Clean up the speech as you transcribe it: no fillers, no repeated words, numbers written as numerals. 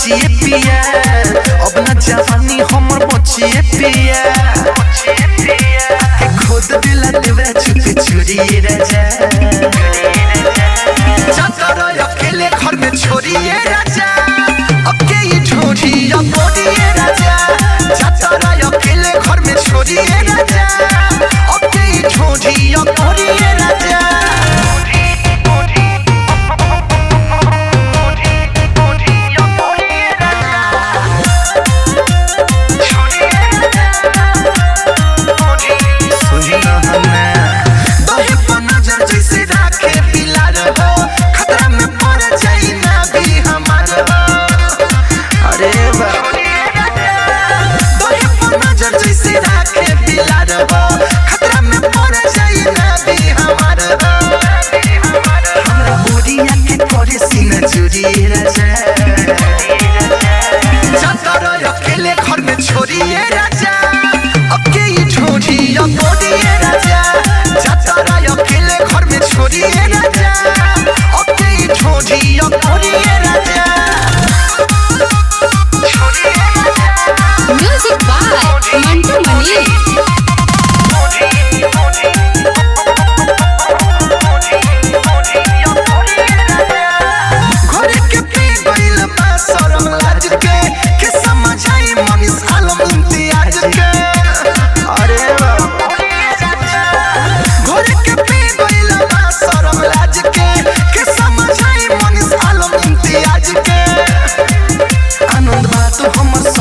बचिए पिया अब न जवानी हमर बचिए पिया खुद दिला देवे छुपी चोरी राजा जाकर अकेले घर में छोड़िए राजा अब के ये छोड़ी बोलिए राजा जाकर अकेले घर में छोड़िए राजा अब के ये छोड़ी बोलिए राजा खतरा में पड़ जाए ना भी हमारा हमरा बोरिया के करे सीना चोरी राजा जाकर अकेले घर में छोड़िए राजा अब के ये छोड़ी बोलिए राजा जाकर अकेले घर में छोड़िए राजा अब के ये छोड़ी बोलिए राजा म्यूजिक बाय मंटू मनी आनंद बात हमर